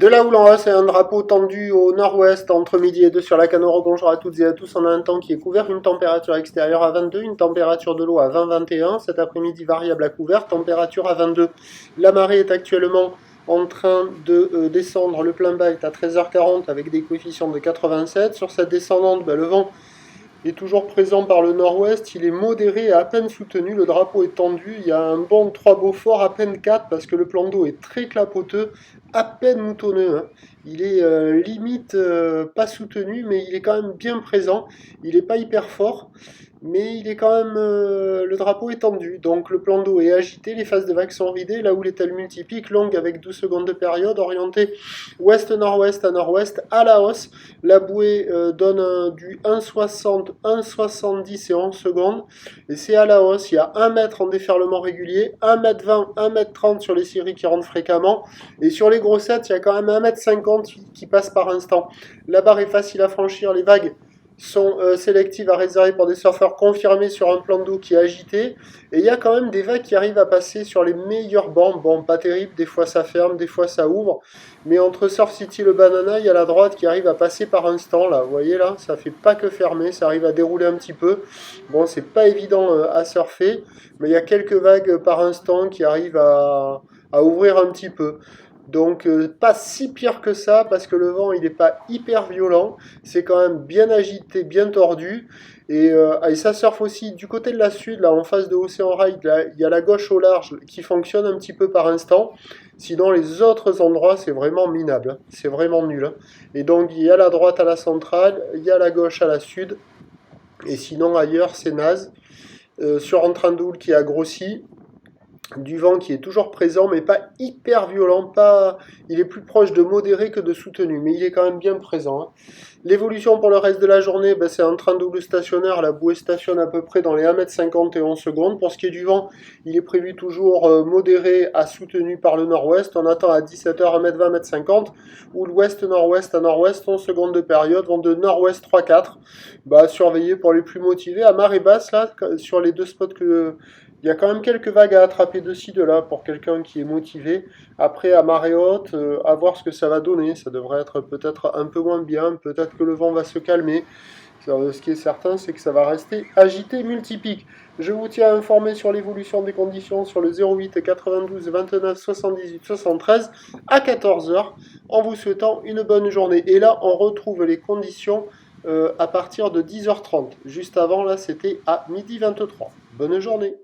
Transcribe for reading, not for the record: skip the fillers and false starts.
De là où l'on a, c'est un drapeau tendu au nord-ouest entre midi et 2 sur la Canoro. Bonjour à toutes et à tous. On a un temps qui est couvert, une température extérieure à 22, une température de l'eau à 20-21. Cet après-midi, variable à couvert, température à 22. La marée est actuellement en train de descendre. Le plein bas est à 13h40 avec des coefficients de 87. Sur cette descendante, le vent est toujours présent par le nord-ouest, il est modéré et à peine soutenu, le drapeau est tendu, il y a un banc de 3 Beaufort, à peine 4 parce que le plan d'eau est très clapoteux, à peine moutonneux, hein. Il est limite pas soutenu, mais il est quand même bien présent, il n'est pas hyper fort, mais il est quand même, le drapeau est tendu, donc le plan d'eau est agité, les phases de vagues sont ridées, là où l'étale multiplique, longue avec 12 secondes de période, orientée ouest-nord-ouest à nord-ouest, à la hausse, la bouée donne du 1,60, 1,70 et 11 secondes, et c'est à la hausse, il y a 1 mètre en déferlement régulier, 1,20 m, 1,30 m sur les séries qui rentrent fréquemment, et sur les grossettes, il y a quand même 1,50 m qui passe par instant. La barre est facile à franchir, les vagues sont sélectives à réserver pour des surfeurs confirmés sur un plan d'eau qui est agité. Et il y a quand même des vagues qui arrivent à passer sur les meilleurs bancs. Bon, pas terrible, des fois ça ferme, des fois ça ouvre. Mais entre Surf City et le Banana, il y a la droite qui arrive à passer par instant. Là, vous voyez là, ça fait pas que fermer, ça arrive à dérouler un petit peu. Bon, c'est pas évident à surfer, mais il y a quelques vagues par instant qui arrivent à ouvrir un petit peu. Donc pas si pire que ça parce que le vent il n'est pas hyper violent, c'est quand même bien agité, bien tordu et ça surfe aussi du côté de la sud, là en face de Océan Rail, il y a la gauche au large qui fonctionne un petit peu par instant, sinon les autres endroits c'est vraiment minable, hein. C'est vraiment nul, hein. Et donc il y a la droite à la centrale, il y a la gauche à la sud, et sinon ailleurs c'est naze. Sur un train de houle qui a grossi, du vent qui est toujours présent, mais pas hyper violent, pas... il est plus proche de modéré que de soutenu, mais il est quand même bien présent, hein. L'évolution pour le reste de la journée, c'est un train double stationnaire, la bouée stationne à peu près dans les 1,50 m et 11 secondes. Pour ce qui est du vent, il est prévu toujours modéré à soutenu par le nord-ouest. On attend à 17h 1,20 m, 1,50 m, ou l'ouest-nord-ouest à nord-ouest, 11 secondes de période, vent de nord-ouest 3-4. Surveillez pour les plus motivés. À marée basse, là, sur les deux spots que... Il y a quand même quelques vagues à attraper de ci, de là pour quelqu'un qui est motivé. Après, à marée haute, à voir ce que ça va donner. Ça devrait être peut-être un peu moins bien. Peut-être que le vent va se calmer. Ce qui est certain, c'est que ça va rester agité multipique. Je vous tiens informé sur l'évolution des conditions sur le 08 92 29 78 73 à 14h en vous souhaitant une bonne journée. Et là, on retrouve les conditions à partir de 10h30. Juste avant, là, c'était à midi 23. Bonne journée.